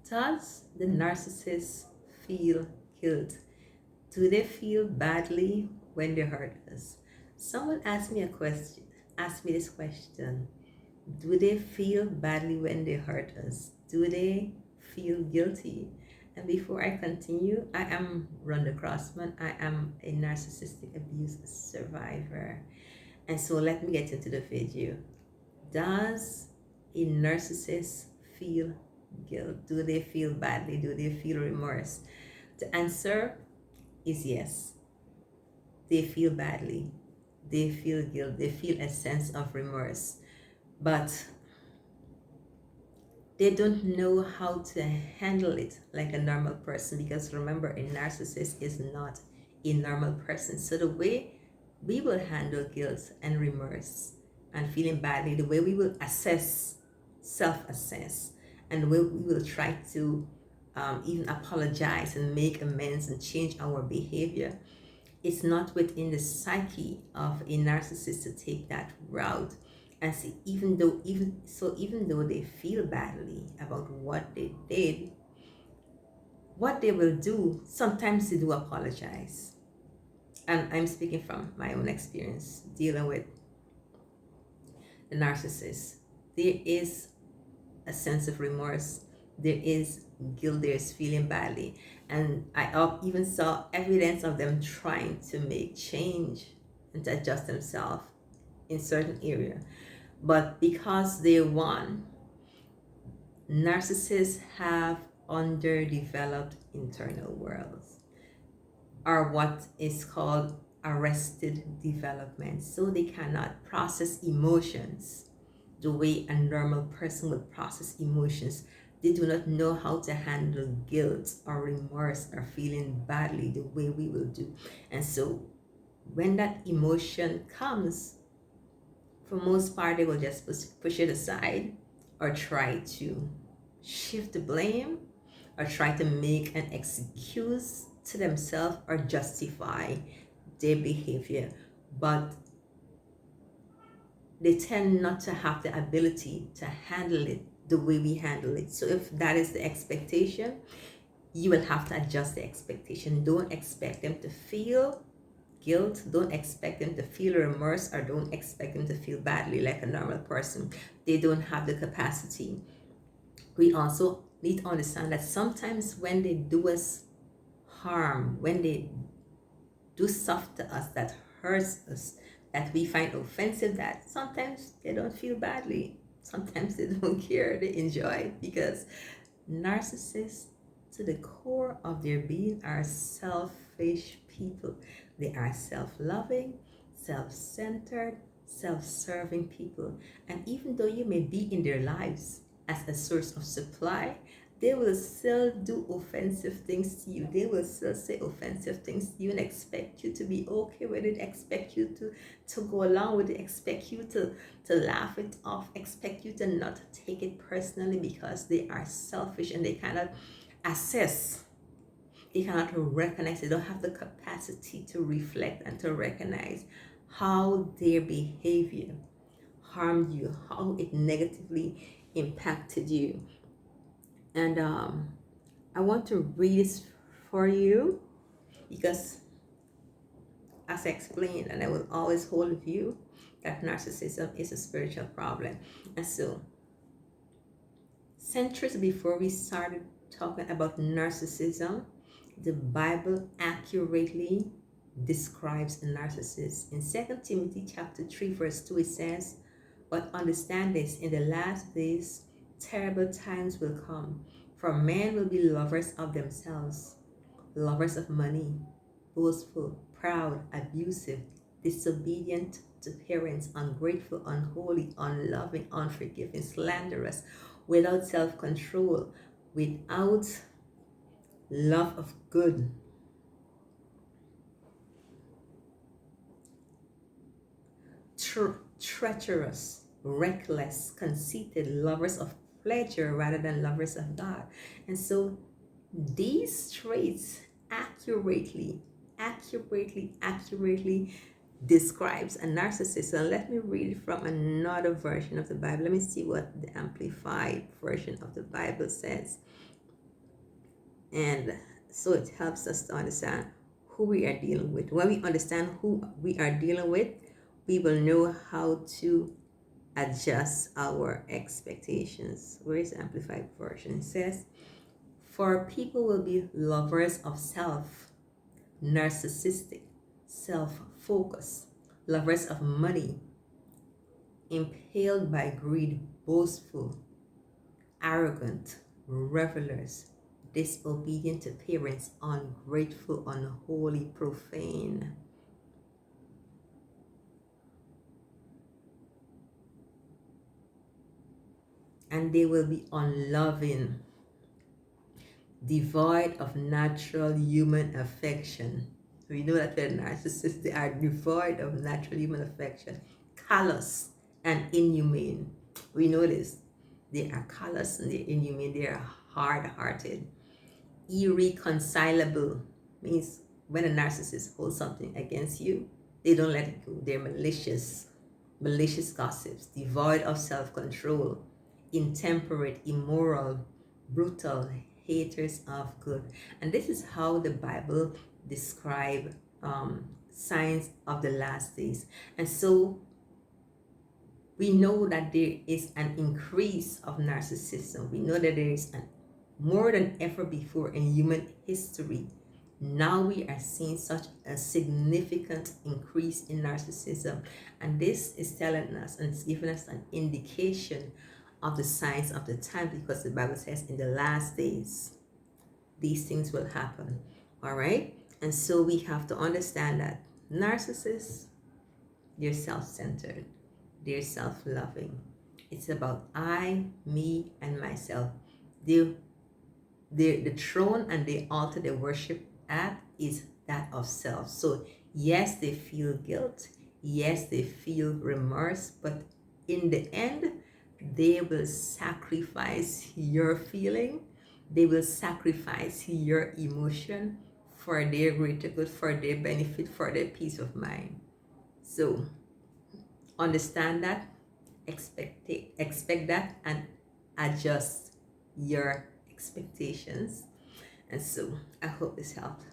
Does the narcissist feel guilt? Do they feel badly when they hurt us? Someone asked me this question. Do they feel badly when they hurt us? Do they feel guilty? And before I continue, I am Rhonda Crossman. I am a narcissistic abuse survivor. And so let me get into the video. Does a narcissist feel guilt? Do they feel badly? Do they feel remorse? The answer is yes. They feel badly. They feel guilt. They feel a sense of remorse. But they don't know how to handle it like a normal person, because remember, a narcissist is not a normal person. So the way we will handle guilt and remorse and feeling badly, the way we will self-assess, and the way we will try to even apologize and make amends and change our behavior, it's not within the psyche of a narcissist to take that route. And see, even though they feel badly about what they did, what they will do, sometimes they do apologize. And I'm speaking from my own experience dealing with the narcissist. There is a sense of remorse, there is guilt, there's feeling badly. And I even saw evidence of them trying to make change and to adjust themselves in certain area. But because they won, narcissists have underdeveloped internal worlds, or what is called arrested development. So they cannot process emotions the way a normal person would process emotions. They do not know how to handle guilt or remorse or feeling badly the way we will do. And so when that emotion comes, for most part, they will just push it aside, or try to shift the blame, or try to make an excuse to themselves or justify their behavior. But they tend not to have the ability to handle it the way we handle it. So if that is the expectation, you will have to adjust the expectation. Don't expect them to feel guilt, don't expect them to feel remorse, or don't expect them to feel badly like a normal person. They don't have the capacity. We also need to understand that sometimes when they do us harm, when they do stuff to us that hurts us, that we find offensive, that sometimes they don't feel badly, sometimes they don't care, they enjoy it, because narcissists, to the core of their being, are selfish people. They are self-loving, self-centered, self-serving people. And even though you may be in their lives as a source of supply, they will still do offensive things to you. They will still say offensive things to you and expect you to be okay with it, expect you to go along with it, expect you to laugh it off, expect you to not take it personally, because they are selfish and they cannot assess, they cannot recognize, they don't have the capacity to reflect and to recognize how their behavior harmed you, how it negatively impacted you. And I want to read this for you, because as I explained, and I will always hold the view that narcissism is a spiritual problem. And so centuries before we started talking about narcissism, the Bible accurately describes a narcissist. In 2 Timothy chapter 3 verse 2, it says, "But understand this, in the last days terrible times will come, for men will be lovers of themselves, lovers of money, boastful, proud, abusive, disobedient to parents, ungrateful, unholy, unloving, unforgiving, slanderous, without self-control, without love of good, treacherous, reckless, conceited, lovers of pleasure rather than lovers of God." And so these traits accurately describes a narcissist. And let me read it from another version of the Bible. Let me see what the amplified version of the Bible says. And so it helps us to understand who we are dealing with. When we understand who we are dealing with, we will know how to adjust our expectations. Where is the Amplified Version? It says, for people will be lovers of self, narcissistic, self focused, lovers of money, impaled by greed, boastful, arrogant, revelers, disobedient to parents, ungrateful, unholy, profane. And they will be unloving, devoid of natural human affection. We know that they're narcissists, they are devoid of natural human affection, callous and inhumane. We know this. They are callous and they're inhumane, they are hard hearted. Irreconcilable means when a narcissist holds something against you, they don't let it go. They're malicious, malicious gossips, devoid of self control, intemperate, immoral, brutal, haters of good. And this is how the Bible describes signs of the last days. And so we know that there is an increase of narcissism. We know that there is an more than ever before in human history. Now we are seeing such a significant increase in narcissism. And this is telling us and it's giving us an indication of the signs of the time, because the Bible says in the last days, these things will happen. All right? And so we have to understand that narcissists, they're self-centered, they're self-loving. It's about I, me, and myself. They the throne and the altar they worship at is that of self. So yes, they feel guilt, yes, they feel remorse, but in the end, they will sacrifice your feeling, they will sacrifice your emotion for their greater good, for their benefit, for their peace of mind. So understand that, expect that, and adjust your expectations. And so I hope this helped.